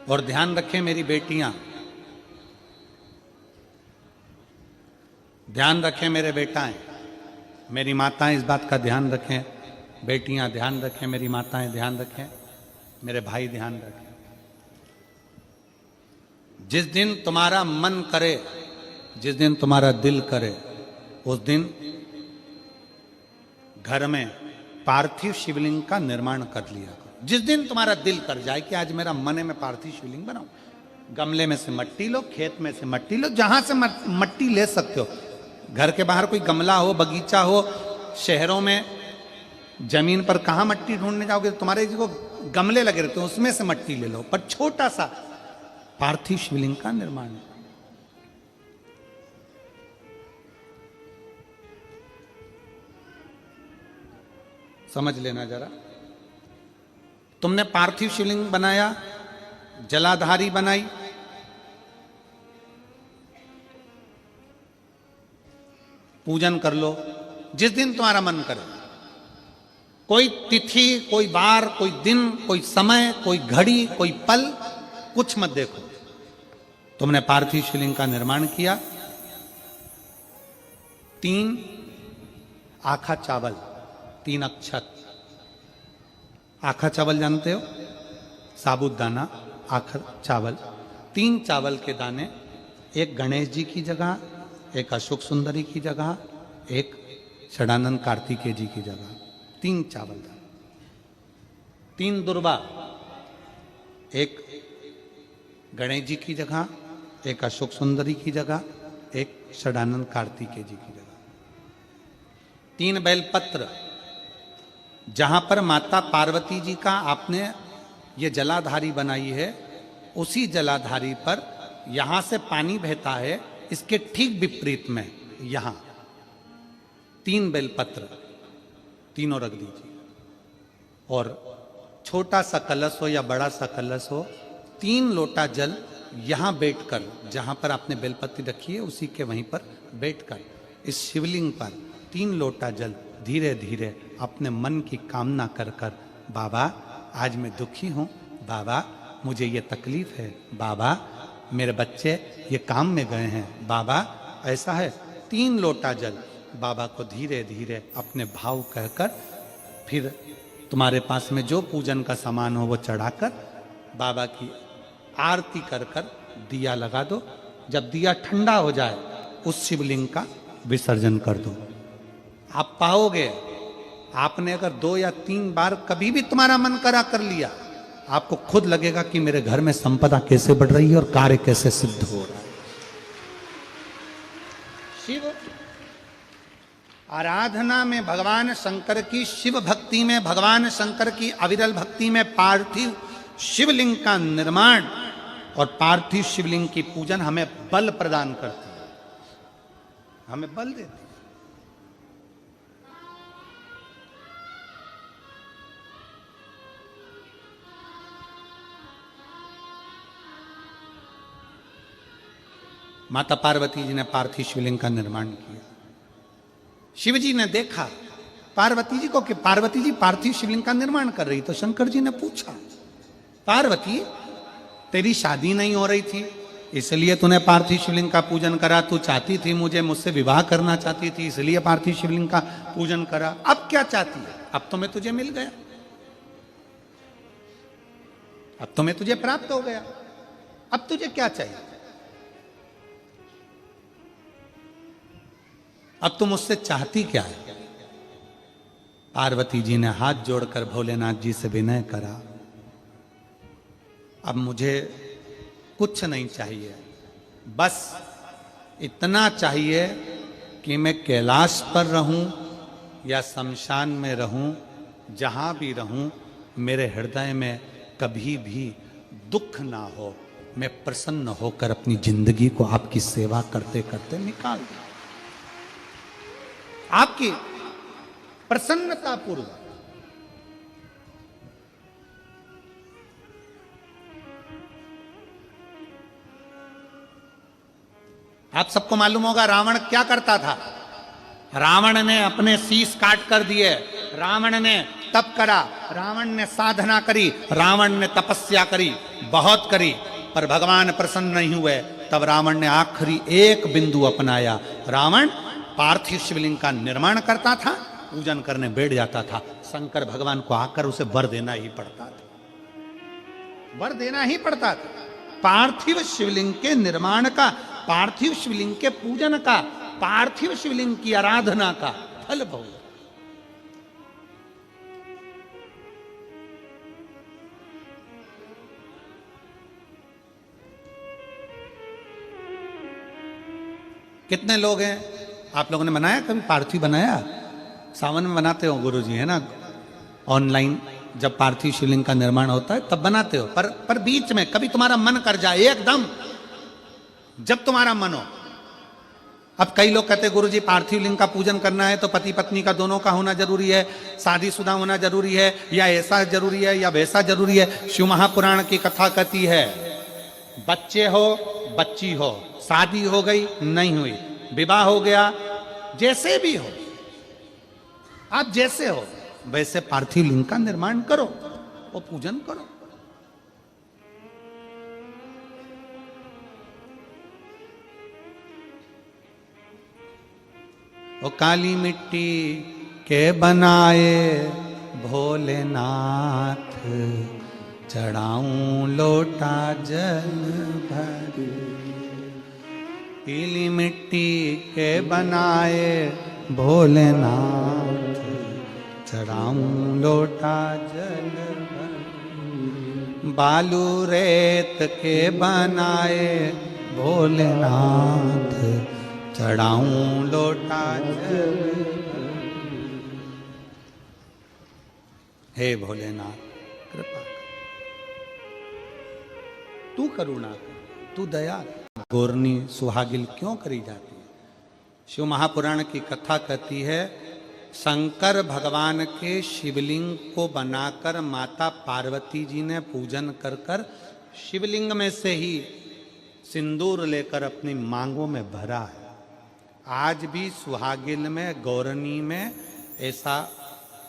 और ध्यान रखें मेरी बेटियां, ध्यान रखें मेरे बेटाएं, मेरी माताएं इस बात का ध्यान रखें, बेटियां ध्यान रखें, मेरी माताएं ध्यान रखें, मेरे भाई ध्यान रखें। जिस दिन तुम्हारा मन करे, जिस दिन तुम्हारा दिल करे, उस दिन घर में पार्थिव शिवलिंग का निर्माण कर लिया करो। जिस दिन तुम्हारा दिल कर जाए कि आज मेरा मन है मैं पार्थिव शिवलिंग बनाऊं, गमले में से मट्टी लो, खेत में से मट्टी लो, जहां से मट्टी ले सकते हो। घर के बाहर कोई गमला हो, बगीचा हो, शहरों में जमीन पर कहां मट्टी ढूंढने जाओगे, तुम्हारे जो गमले लगे रहते हैं उसमें से मट्टी ले लो, पर छोटा सा पार्थिव शिवलिंग का निर्माण। समझ लेना जरा, तुमने पार्थिव शिवलिंग बनाया, जलाधारी बनाई, पूजन कर लो जिस दिन तुम्हारा मन करे। कोई तिथि, कोई वार, कोई दिन, कोई समय, कोई घड़ी, कोई पल, कुछ मत देखो। तुमने पार्थिव शिवलिंग का निर्माण किया। 3 आखा चावल, 3 अक्षत। आखा चावल जानते हो, साबूदाना, आखा चावल। 3 चावल के दाने, एक गणेश जी की जगह, एक अशोक सुंदरी की जगह, एक षडानंद कार्तिकेय जी की जगह। 3 चावल दाने, 3 दुर्वा, एक गणेश जी की जगह, एक अशोक सुंदरी की जगह, एक षडानंद कार्तिकेय जी की जगह। 3 बेलपत्र, जहां पर माता पार्वती जी का आपने ये जलाधारी बनाई है, उसी जलाधारी पर यहां से पानी बहता है, इसके ठीक विपरीत में यहां 3 बेलपत्र, तीनों रख दीजिए। और छोटा सा कलश हो या बड़ा सा कलश हो, 3 लोटा जल यहां बैठकर, जहां पर आपने बेलपत्ती रखी है उसी के वहीं पर बैठकर इस शिवलिंग पर 3 लोटा जल धीरे धीरे अपने मन की कामना कर कर, बाबा आज मैं दुखी हूं, बाबा मुझे ये तकलीफ है, बाबा मेरे बच्चे ये काम में गए हैं, बाबा ऐसा है। 3 लोटा जल बाबा को धीरे धीरे अपने भाव कहकर, फिर तुम्हारे पास में जो पूजन का सामान हो वो चढ़ाकर बाबा की आरती कर कर दिया लगा दो। जब दिया ठंडा हो जाए उस शिवलिंग का विसर्जन कर दो। आप पाओगे, आपने अगर 2 या 3 बार कभी भी तुम्हारा मन करा कर लिया, आपको खुद लगेगा कि मेरे घर में संपदा कैसे बढ़ रही है और कार्य कैसे सिद्ध हो रहा है। शिव आराधना में भगवान शंकर की, शिव भक्ति में भगवान शंकर की अविरल भक्ति में पार्थिव शिवलिंग का निर्माण और पार्थिव शिवलिंग की पूजन हमें बल प्रदान करती है, हमें बल देती है। माता पार्वती जी ने पार्थिव शिवलिंग का निर्माण किया। शिव जी ने देखा पार्वती जी को कि पार्वती जी पार्थिव शिवलिंग का निर्माण कर रही, तो शंकर जी ने पूछा, पार्वती तेरी शादी नहीं हो रही थी इसलिए तूने पार्थिव शिवलिंग का पूजन करा, तू चाहती थी मुझसे विवाह करना चाहती थी इसलिए पार्थिव शिवलिंग का पूजन करा, अब क्या चाहती है? अब तो मैं तुझे मिल गया, अब तो मैं तुझे प्राप्त हो गया, अब तुझे क्या चाहिए? अब तुम मुझसे चाहती क्या है? पार्वती जी ने हाथ जोड़कर भोलेनाथ जी से विनय करा, अब मुझे कुछ नहीं चाहिए, बस इतना चाहिए कि मैं कैलाश पर रहूं या शमशान में रहूं, जहां भी रहूं मेरे हृदय में कभी भी दुख ना हो, मैं प्रसन्न होकर अपनी जिंदगी को आपकी सेवा करते करते निकाल दूं, आपकी प्रसन्नता पूर्वक। आप सबको मालूम होगा रावण क्या करता था। रावण ने अपने शीश काट कर दिए, रावण ने तप करा, रावण ने साधना करी, रावण ने तपस्या करी, बहुत करी, पर भगवान प्रसन्न नहीं हुए। तब रावण ने आखिरी एक बिंदु अपनाया। रावण पार्थिव शिवलिंग का निर्माण करता था, पूजन करने बैठ जाता था। शंकर भगवान को आकर उसे वर देना ही पड़ता था, वर देना ही पड़ता था। पार्थिव शिवलिंग के निर्माण का, पार्थिव शिवलिंग के पूजन का, पार्थिव शिवलिंग की आराधना का फल भोग। कितने लोग हैं आप लोगों ने बनाया, कभी पार्थिव बनाया? सावन में बनाते हो गुरुजी, है ना, ऑनलाइन जब पार्थिव शिवलिंग का निर्माण होता है तब बनाते हो। पर बीच में कभी तुम्हारा मन कर जाए एकदम, जब तुम्हारा मन हो। अब कई लोग कहते हैं गुरुजी पार्थिव लिंग का पूजन करना है तो पति पत्नी का दोनों का होना जरूरी है, शादीशुदा होना जरूरी है, या ऐसा जरूरी है या वैसा जरूरी है। शिव महापुराण की कथा कहती है बच्चे हो बच्ची हो, शादी हो गई नहीं हुई, विवाह हो गया, जैसे भी हो, आप जैसे हो वैसे पार्थिव लिंग का निर्माण करो और पूजन करो। वो काली मिट्टी के बनाए भोलेनाथ, चढ़ाऊं लोटा जल भर। पीली मिट्टी के बनाए भोलेनाथ, चढ़ाऊं लोटा जल भर। बालू रेत के बनाए भोलेनाथ, चढ़ाऊं लोटा जल भर। हे भोलेनाथ कृपा कर, तू करुणा कर, तू दया कर। गोरनी सुहागिल क्यों करी जाती है? शिव महापुराण की कथा कहती है शंकर भगवान के शिवलिंग को बनाकर माता पार्वती जी ने पूजन कर कर शिवलिंग में से ही सिंदूर लेकर अपनी मांगों में भरा है। आज भी सुहागिल में, गौरनी में ऐसा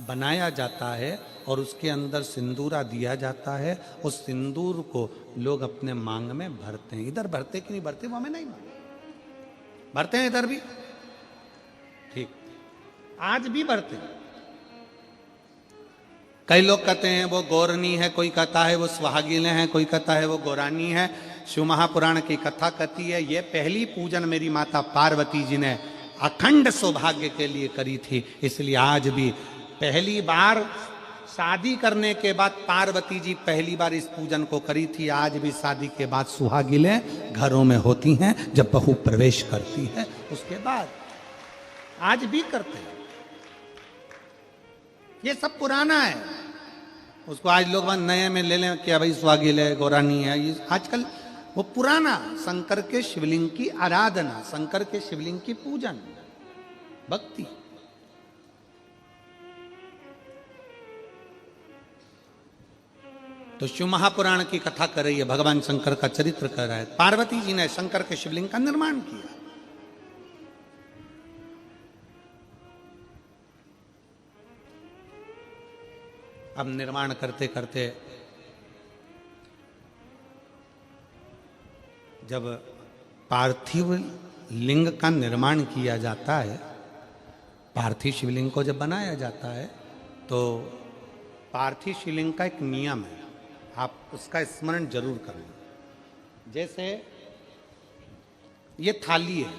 बनाया जाता है और उसके अंदर सिंदूरा दिया जाता है। उस सिंदूर को लोग अपने मांग में भरते हैं। इधर भरते कि नहीं भरते वो हमें नहीं मालूम, भरते हैं इधर भी, ठीक, आज भी भरते हैं। कई लोग कहते हैं वो गौरनी है, कोई कहता है वो सुहागिन है, कोई कहता है वो गौरानी है। शिव महापुराण की कथा कहती है ये पहली पूजन मेरी माता पार्वती जी ने अखंड सौभाग्य के लिए करी थी, इसलिए आज भी पहली बार शादी करने के बाद पार्वती जी पहली बार इस पूजन को करी थी। आज भी शादी के बाद सुहागिलें घरों में होती हैं, जब बहू प्रवेश करती है उसके बाद आज भी करते हैं। ये सब पुराना है, उसको आज लोग नए में ले लें कि भाई सुहागिल है, गौरानी है। ये आजकल वो पुराना शंकर के शिवलिंग की आराधना, शंकर के शिवलिंग की पूजन, भक्ति। तो शिव महापुराण की कथा कर रही है, भगवान शंकर का चरित्र कर रहा है। पार्वती जी ने शंकर के शिवलिंग का निर्माण किया। अब निर्माण करते करते जब पार्थिव लिंग का निर्माण किया जाता है, पार्थिव शिवलिंग को जब बनाया जाता है तो पार्थिव शिवलिंग का एक नियम है, आप उसका स्मरण जरूर करना। जैसे ये थाली है,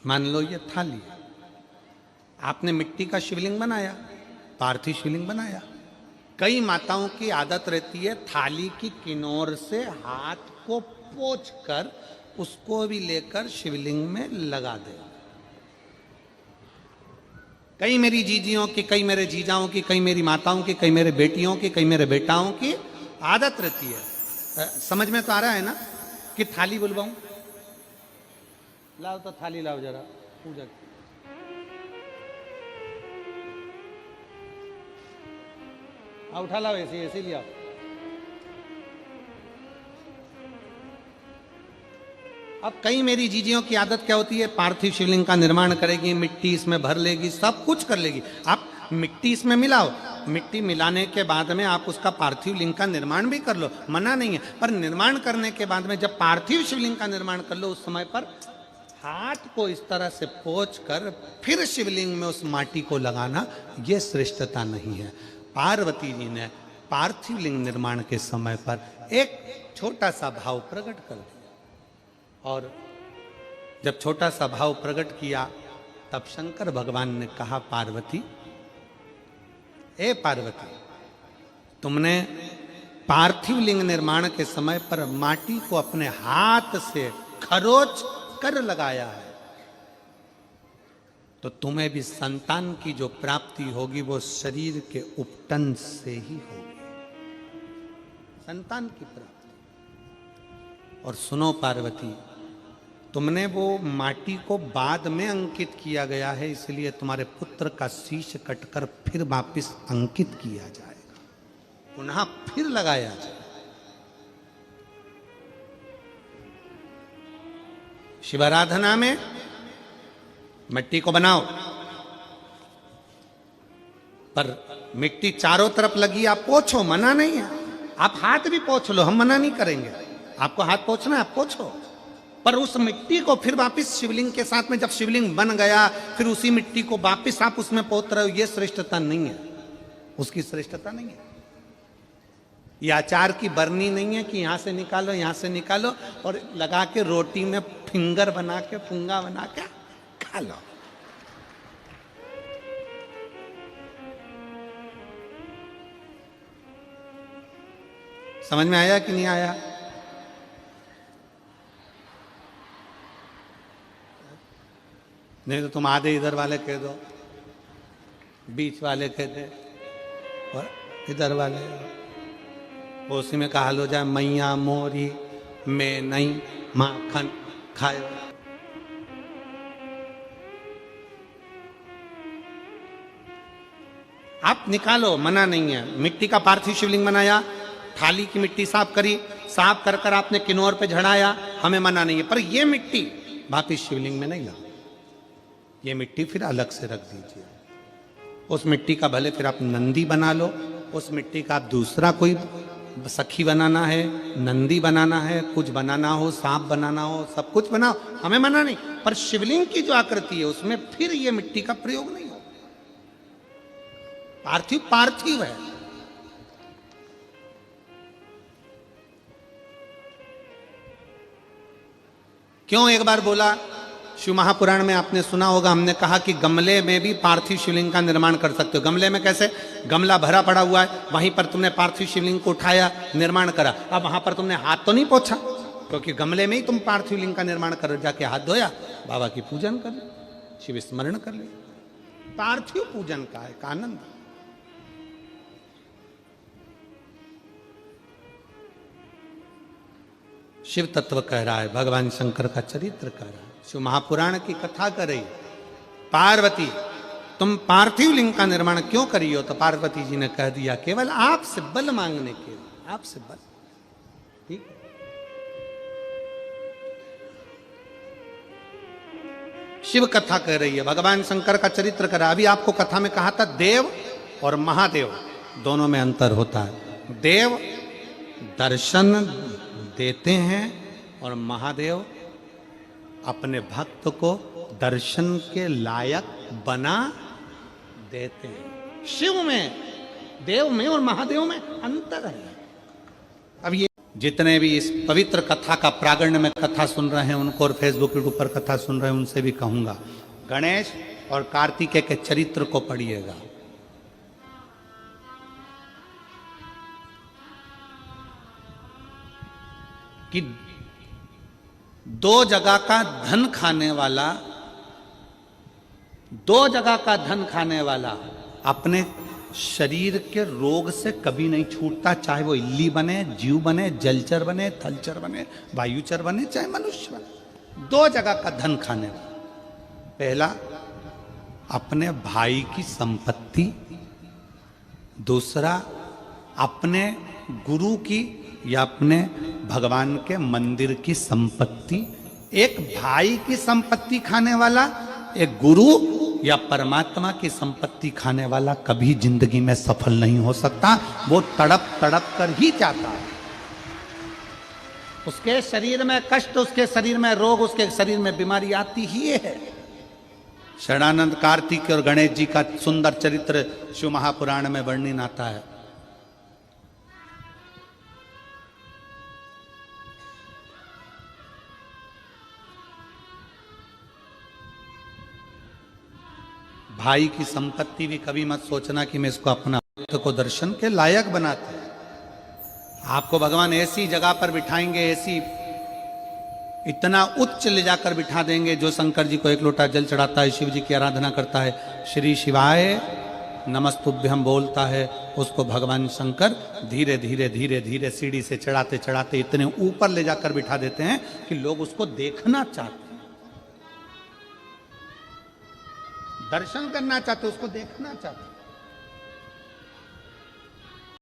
मान लो ये थाली है, आपने मिट्टी का शिवलिंग बनाया, पार्थिव शिवलिंग बनाया। कई माताओं की आदत रहती है थाली की किनार से हाथ को पोंछकर उसको भी लेकर शिवलिंग में लगा दे। कई मेरी जीजियों की, कई मेरे जीजाओं की, कई मेरी माताओं की, कई मेरे बेटियों की, कई मेरे बेटाओं की आदत रहती है। समझ में तो आ रहा है ना कि थाली बुलवाऊं? लाओ तो थाली लाओ जरा, पूजा की। उठा लाओ, ऐसे ऐसे लिया। अब कई मेरी जीजियों की आदत क्या होती है, पार्थिव शिवलिंग का निर्माण करेगी, मिट्टी इसमें भर लेगी, सब कुछ कर लेगी। आप मिट्टी इसमें मिलाओ, मिट्टी मिलाने के बाद में आप उसका पार्थिव लिंग का निर्माण भी कर लो, मना नहीं है। पर निर्माण करने के बाद में जब पार्थिव शिवलिंग का निर्माण कर लो, उस समय पर हाथ को इस तरह से पोंछ कर फिर शिवलिंग में उस माटी को लगाना, यह श्रेष्ठता नहीं है। पार्वती जी ने पार्थिव लिंग निर्माण के समय पर एक छोटा सा भाव प्रकट कर दिया, और जब छोटा सा भाव प्रकट किया तब शंकर भगवान ने कहा, पार्वती, ए पार्वती, तुमने पार्थिव लिंग निर्माण के समय पर माटी को अपने हाथ से खरोच कर लगाया है, तो तुम्हें भी संतान की जो प्राप्ति होगी वो शरीर के उपटन से ही होगी, संतान की प्राप्ति। और सुनो पार्वती, तुमने वो माटी को बाद में अंकित किया गया है, इसलिए तुम्हारे पुत्र का शीश कटकर फिर वापिस अंकित किया जाएगा, पुनः फिर लगाया जाएगा। शिवाराधना में मिट्टी को बनाओ, पर मिट्टी चारों तरफ लगी, आप पोंछो, मना नहीं है। आप हाथ भी पोंछ लो, हम मना नहीं करेंगे। आपको हाथ पोंछना है, आप पोंछो, पर उस मिट्टी को फिर वापस शिवलिंग के साथ में, जब शिवलिंग बन गया फिर उसी मिट्टी को वापस आप उसमें पोत रहे हो, ये श्रेष्ठता नहीं है, उसकी श्रेष्ठता नहीं है। ये अचार की बरनी नहीं है कि यहां से निकालो, यहां से निकालो और लगा के रोटी में फिंगर बना के, फुंगा बना के खा लो। समझ में आया कि नहीं आया? नहीं तो तुम आधे इधर वाले कह दो, बीच वाले कह दे और इधर वाले, उसी में कहा लो जाए, मैया मोरी में नहीं माखन खाए। आप निकालो, मना नहीं है। मिट्टी का पार्थिव शिवलिंग बनाया, थाली की मिट्टी साफ करी, साफ कर कर आपने किन्नौर पे झड़ाया, हमें मना नहीं है, पर ये मिट्टी वापिस शिवलिंग में नहीं लगा, ये मिट्टी फिर अलग से रख दीजिए। उस मिट्टी का भले फिर आप नंदी बना लो, उस मिट्टी का आप दूसरा कोई सखी बनाना है, नंदी बनाना है, कुछ बनाना हो, सांप बनाना हो, सब कुछ बनाओ, हमें मना नहीं, पर शिवलिंग की जो आकृति है उसमें फिर ये मिट्टी का प्रयोग नहीं हो। पार्थिव पार्थिव है। क्यों एक बार बोला, शिव महापुराण में आपने सुना होगा, हमने कहा कि गमले में भी पार्थिव शिवलिंग का निर्माण कर सकते हो। गमले में कैसे? गमला भरा पड़ा हुआ है, वहीं पर तुमने पार्थिव शिवलिंग को उठाया, निर्माण करा। अब वहां पर तुमने हाथ तो नहीं पोंछा, क्योंकि गमले में ही तुम पार्थिव लिंग का निर्माण कर, जाके हाथ धोया, बाबा की पूजन कर ली, शिव स्मरण कर ली। पार्थिव पूजन का एक आनंद। शिव तत्व कह रहा है, भगवान शंकर का चरित्र कह रहा है, शिव महापुराण की कथा कर रही। पार्वती, तुम पार्थिव लिंग का निर्माण क्यों करी हो? तो पार्वती जी ने कह दिया, केवल आपसे बल मांगने के लिए, आपसे बल। ठीक, शिव कथा कह रही है, भगवान शंकर का चरित्र कर रहा। अभी आपको कथा में कहा था, देव और महादेव दोनों में अंतर होता है। देव दर्शन देते हैं और महादेव अपने भक्त को दर्शन के लायक बना देते हैं। शिव में, देव में और महादेव में अंतर है। अब ये जितने भी इस पवित्र कथा का प्रागण्य में कथा सुन रहे हैं उनको, और फेसबुक के ऊपर कथा सुन रहे हैं उनसे भी कहूंगा, गणेश और कार्तिकेय के चरित्र को पढ़िएगा। कि दो जगह का धन खाने वाला, दो जगह का धन खाने वाला अपने शरीर के रोग से कभी नहीं छूटता, चाहे वो इल्ली बने, जीव बने, जलचर बने, थलचर बने, वायुचर बने, चाहे मनुष्य बने। दो जगह का धन खाने वाला। पहला, अपने भाई की संपत्ति, दूसरा अपने गुरु की या अपने भगवान के मंदिर की संपत्ति, एक भाई की संपत्ति खाने वाला, एक गुरु या परमात्मा की संपत्ति खाने वाला कभी जिंदगी में सफल नहीं हो सकता। वो तड़प तड़प कर ही जाता है। उसके शरीर में कष्ट, उसके शरीर में रोग, उसके शरीर में बीमारी आती ही है। शरणानंद कार्तिक और गणेश जी का सुंदर चरित्र शिव महापुराण में वर्णन आता है। भाई की संपत्ति भी कभी मत सोचना कि मैं इसको अपना भक्त को दर्शन के लायक बनाते हैं। आपको भगवान ऐसी जगह पर बिठाएंगे, ऐसी इतना उच्च ले जाकर बिठा देंगे। जो शंकर जी को एक लोटा जल चढ़ाता है, शिव जी की आराधना करता है, श्री शिवाय नमस्तुभ्यम बोलता है, उसको भगवान शंकर धीरे धीरे धीरे धीरे सीढ़ी से चढ़ाते चढ़ाते इतने ऊपर ले जाकर बिठा देते हैं कि लोग उसको देखना चाहते हैं, दर्शन करना चाहते, उसको देखना चाहते।